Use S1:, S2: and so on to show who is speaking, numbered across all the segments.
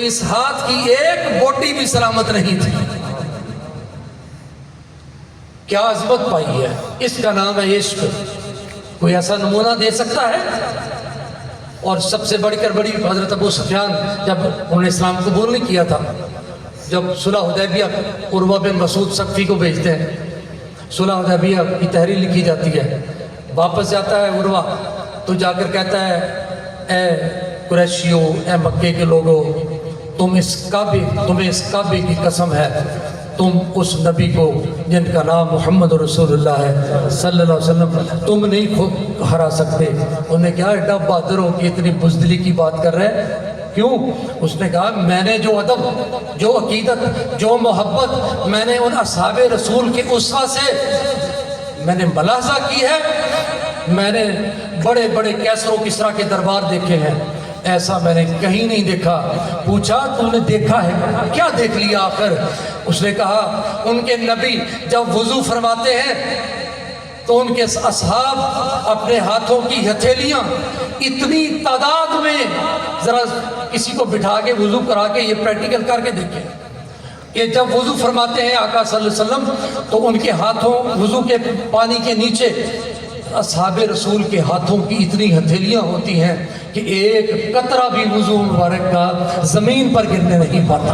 S1: اس ہاتھ کی ایک بوٹی بھی سلامت نہیں تھی۔ کیا عظمت پائی ہے، اس کا نام ہے عشق۔ کوئی ایسا نمونہ دے سکتا ہے؟ اور سب سے بڑھ کر بڑی حضرت ابو سفیان جب انہوں نے اسلام قبول نہیں کیا تھا، جب صلح حدیبیہ عروہ بن مسعود ثقفی کو بھیجتے ہیں، صلح حدیبیہ کی تحریر لکھی جاتی ہے، واپس جاتا ہے عروہ تو جا کر کہتا ہے اے قریشیو، اے مکے کے لوگوں، تمہیں اس کعبے کی قسم ہے، تم اس نبی کو جن کا نام محمد رسول اللہ ہے صلی اللہ علیہ وسلم تم نہیں خود ہرا سکتے۔ انہوں نے کہا ایڈا بہادر ہو کہ اتنی بزدلی کی بات کر رہے، کیوں؟ اس نے کہا میں نے جو ادب، جو عقیدت، جو محبت میں نے ان اصحاب رسول کے اسوہ سے میں نے ملاحظہ کی ہے، میں نے بڑے بڑے کیسر و کسریٰ کے دربار دیکھے ہیں، ایسا میں نے کہیں نہیں دیکھا۔ پوچھا تو نے دیکھا ہے کیا؟ دیکھ لیا آخر؟ اس نے کہا ان کے نبی جب وضو فرماتے ہیں تو ان کے اصحاب اپنے ہاتھوں کی ہتھیلیاں اتنی تعداد میں، ذرا کسی کو بٹھا کے وضو کرا کے یہ پریکٹیکل کر کے دیکھیں کہ جب وضو فرماتے ہیں آقا صلی اللہ علیہ وسلم تو ان کے ہاتھوں وضو کے پانی کے نیچے اصحاب رسول کے ہاتھوں کی اتنی ہتھیلیاں ہوتی ہیں کہ ایک قطرہ بھی وضو مبارک کا زمین پر گرنے نہیں پاتا۔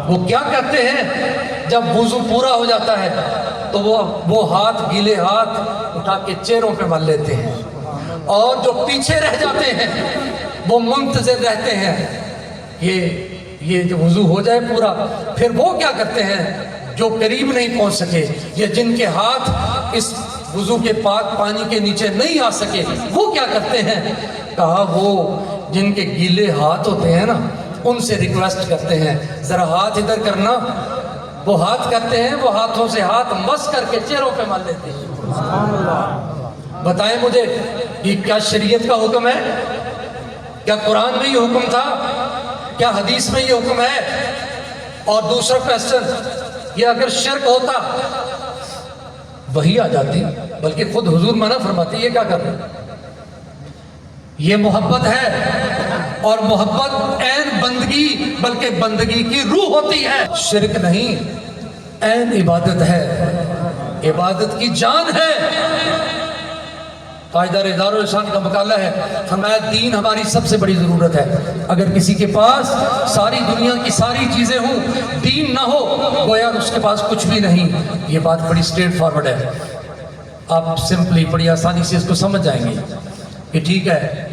S1: وہ کیا کرتے ہیں جب وضو پورا ہو جاتا ہے تو وہ ہاتھ، گیلے ہاتھ اٹھا کے چہروں پہ مل لیتے ہیں، اور جو پیچھے رہ جاتے ہیں وہ منتظر رہتے ہیں یہ جو وضو ہو جائے پورا۔ پھر وہ کیا کرتے ہیں جو قریب نہیں پہنچ سکے یا جن کے ہاتھ اس وضو کے پاک پانی کے نیچے نہیں آ سکے، وہ کیا کرتے ہیں؟ کہا وہ جن کے گیلے ہاتھ ہوتے ہیں نا ان سے ریکویسٹ کرتے ہیں ذرا ہاتھ ادھر کرنا۔ وہ ہاتھ کرتے ہیں، وہ ہاتھوں سے ہاتھ مس کر کے چہروں پہ مل لیتے ہیں۔ بتائیں مجھے یہ کیا شریعت کا حکم ہے؟ کیا قرآن میں یہ حکم تھا؟ کیا حدیث میں یہ حکم ہے؟ اور دوسرا کویسچن، یہ اگر شرک ہوتا وہی آ جاتی، بلکہ خود حضور منع فرماتے یہ کیا کر رہے ہیں؟ یہ محبت ہے، اور محبت عین بندگی بلکہ بندگی کی روح ہوتی ہے، شرک نہیں، عین عبادت ہے، عبادت کی جان ہے۔ قاعدہ دار الاسلام کا مقالہ ہے، فرمایا دین ہماری سب سے بڑی ضرورت ہے۔ اگر کسی کے پاس ساری دنیا کی ساری چیزیں ہوں، دین نہ ہو، گویا اس کے پاس کچھ بھی نہیں۔ یہ بات بڑی سٹریٹ فارورڈ ہے، آپ سمپلی بڑی آسانی سے اس کو سمجھ جائیں گے کہ ٹھیک ہے